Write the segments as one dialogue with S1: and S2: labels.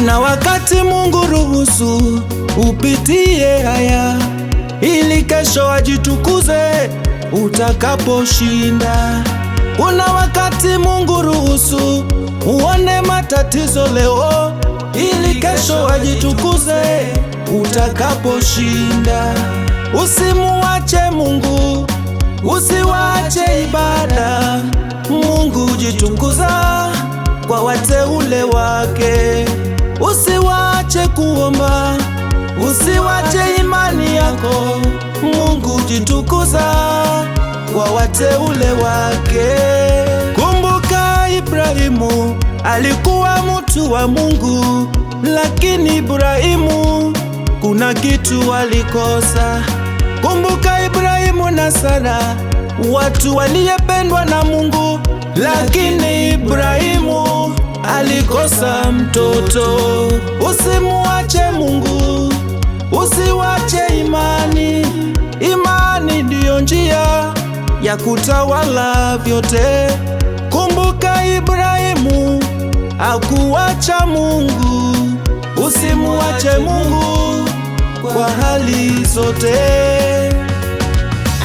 S1: Kuna wakati Mungu ruhusu upitie haya, ili kesho ajitukuze utakaposhinda. Kuna wakati Mungu ruhusu uone matatizo leo, ili kesho ajitukuze utakaposhinda. Usimuache Mungu, usiwache ibada. Mungu jitukuza kwa wateule wake. Usiwache kuomba, usiwache imani yako. Mungu jitukuza kwa wateule wake. Kumbuka Ibrahimu alikuwa mtu wa Mungu, lakini Ibrahimu kuna kitu alikosa. Kumbuka Ibrahimu na Sara, watu waliyependwa na Mungu, lakini Ibrahimu alikosa mtoto. Usimuache Mungu, usiwache imani. Imani ndiyo njia ya kutawala vyote. Kumbuka Ibrahimu hakuacha Mungu. Usimuache Mungu kwa hali zote.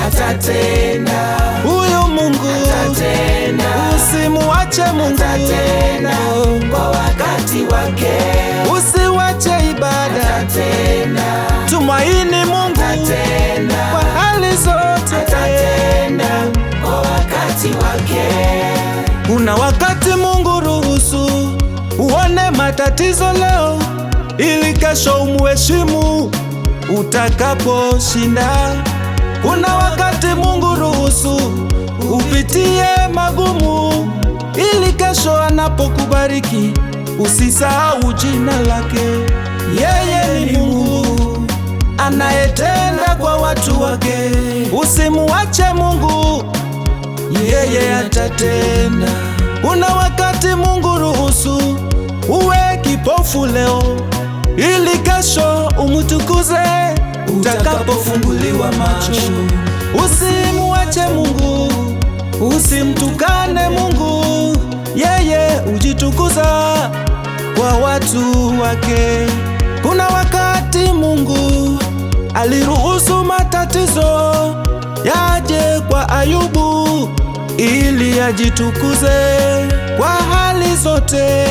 S2: Atatenda,
S1: Huyu Mungu
S2: atatenda,
S1: usimuache Mungu,
S2: atatenda kwa wakati wake.
S1: usiwache ibada,
S2: Atatenda,
S1: tumaini Mungu
S2: atatenda,
S1: kwa hali zote.
S2: atatenda kwa wakati wake.
S1: Kuna wakati Mungu ruhusu uone matatizo leo, ili kesho umuheshimu utakaposhinda. Kuna wakati Mungu ruhusu upitie magumu, ili kesho anapokubariki usisahau jina lake. Yeye ni Mungu anayetenda kwa watu wake. Usimuache Mungu, yeye atatenda. Kuna wakati Mungu ruhusu uwe kipofu leo, ili kesho umutukuze utakapofunguliwa macho. Usimuache Mungu, usimtukane Mungu, yeye ujitukuza kwa watu wake. Kuna wakati Mungu aliruhusu matatizo yaje kwa Ayubu, ili ajitukuze kwa hali zote.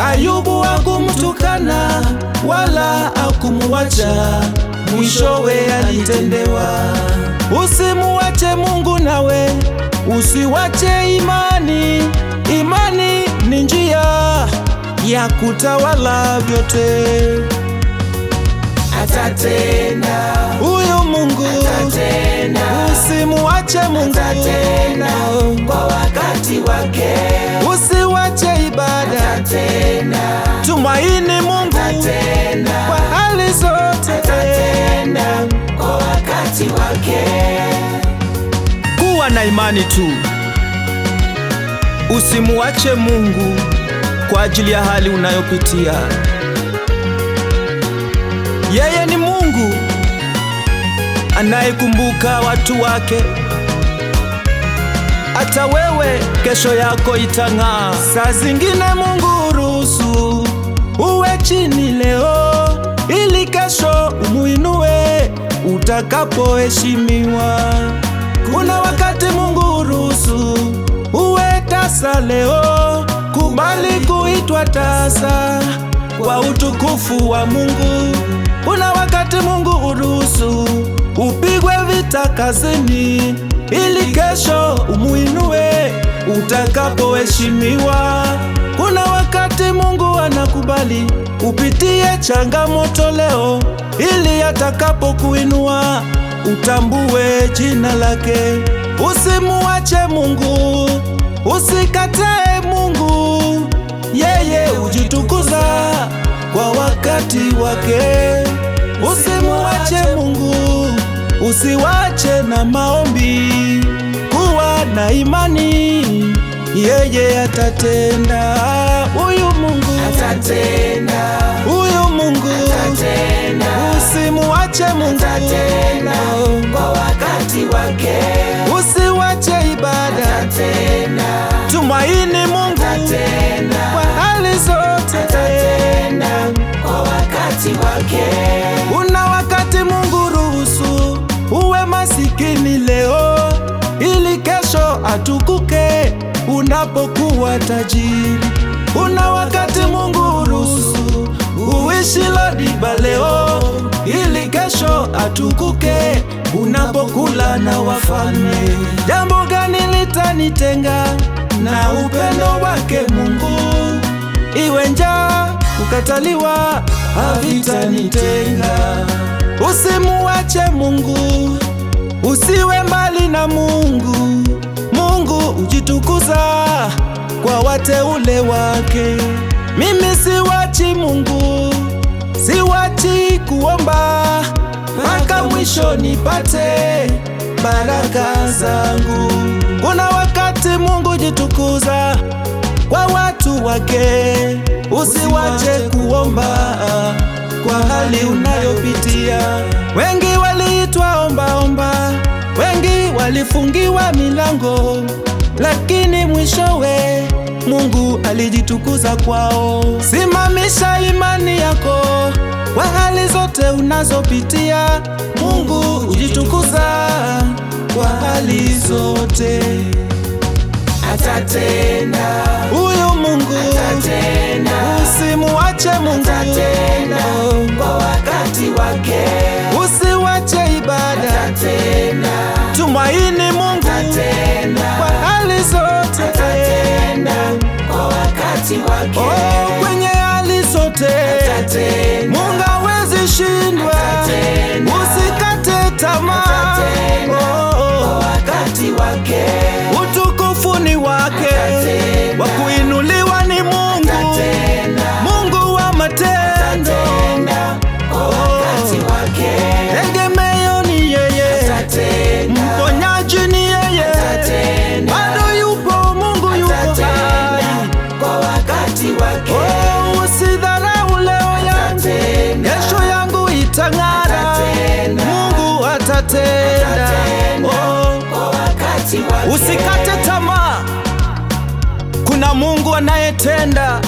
S1: Ayubu hakumtukana wala hakumuacha, mwishowe alitendewa. Usimuache Mungu, nawe usiwache imani. Imani ni njia ya kutawala vyote.
S2: Atatenda,
S1: Huyu Mungu
S2: atatenda,
S1: usimuache Mungu,
S2: atatenda kwa wakati wake.
S1: usiwache ibada,
S2: Atatenda,
S1: tumaini Mungu
S2: atatenda,
S1: kwa hali zote.
S2: atatenda kwa wakati wake.
S1: Kuwa na imani tu, usimuache Mungu kwa ajili ya hali unayopitia. Yeye ni Mungu anayekumbuka watu wake. Hata wewe kesho yako itang'aa. Saa zingine Mungu ruhusu uwe chini leo, ili kesho umuinue utakapoheshimiwa. Kuna wakati Mungu ruhusu uwe tasa leo, kubali kuitwa tasa kwa utukufu wa Mungu. Kuna wakati Mungu uruhusu upigwe vita kazini, ili kesho umuinue utakapoheshimiwa. Kuna wakati Mungu anakubali upitie changamoto leo, ili atakapokuinua utambue jina lake. Usimuache Mungu, usikatae Mungu, yeye ujitukuza kwa wakati wake. Usimuache Mungu, usiwache na maombi, kuwa na imani, yeye atatenda. Huyu Mungu
S2: Atatenda,
S1: huyu Mungu
S2: atatenda,
S1: usimuache Mungu,
S2: atatenda kwa wakati wake.
S1: usiwache ibada,
S2: Atatenda,
S1: tumaini Mungu
S2: atatenda,
S1: kwa hali zote.
S2: atatenda
S1: kuwa tajiri. Kuna wakati Mungu huruhusu uishi Lodiba leo, ili kesho atukuke unapokula na wafalme. Jambo gani litanitenga na upendo wake Mungu? Iwe njaa, kukataliwa, havitanitenga. Usimuache Mungu, usiwe mbali na Mungu. Mungu hujitukuza kwa wateule wake. Mimi siwachi Mungu, siwachi kuomba mpaka mwisho nipate baraka zangu. Kuna wakati Mungu hujitukuza kwa watu wake. Usiwache kuomba kwa hali unayopitia. Wengi waliitwa ombaomba, wengi walifungiwa milango, lakini mwishowe Mungu alijitukuza kwao. Simamisha imani yako kwa hali zote unazopitia. Mungu hujitukuza kwa hali zote.
S2: Atatenda,
S1: Huyu Mungu
S2: atatenda,
S1: usimuache Mungu,
S2: atatenda kwa wakati wake.
S1: usiwache ibada,
S2: Atatenda,
S1: tumaini Mungu
S2: atatenda,
S1: kwa hali zote.
S2: atatenda kwa wakati wake.
S1: Oh, kwenye hali zote
S2: Atatenda,
S1: Mungu hawezi shindwa.
S2: atatenda,
S1: Usikate tamaa.
S2: atatenda kwa
S1: Oh,
S2: wakati wake.
S1: utukufu ni wake,
S2: Atatenda,
S1: wa kuinuliwa ni Mungu,
S2: atatenda,
S1: Mungu wa matendo.
S2: atatenda kwa wakati wake.
S1: Tegemeo ni yeye,
S2: Atatenda,
S1: mponyaji ni yeye,
S2: atatenda,
S1: bado yupo Mungu, yupo hai.
S2: atatenda kwa wakati wake.
S1: Oh, usidharau leo yangu,
S2: Atatenda,
S1: kesho yangu itang'ara.
S2: atatenda,
S1: Mungu atatenda.
S2: atatenda
S1: Oh,
S2: kwa wakati wake.
S1: usikate tamaa, kuna Mungu anayetenda.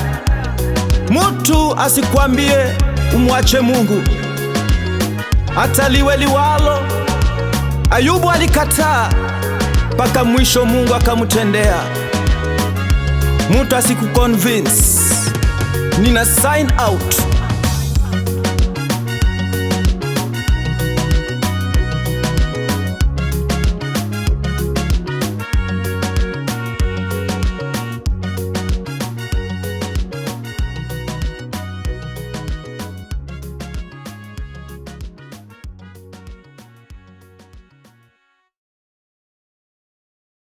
S1: Mutu asikwambie umwache Mungu, hata liwe liwalo. Ayubu alikataa mpaka mwisho Mungu akamtendea. Mutu asikuconvince. Nina sign out.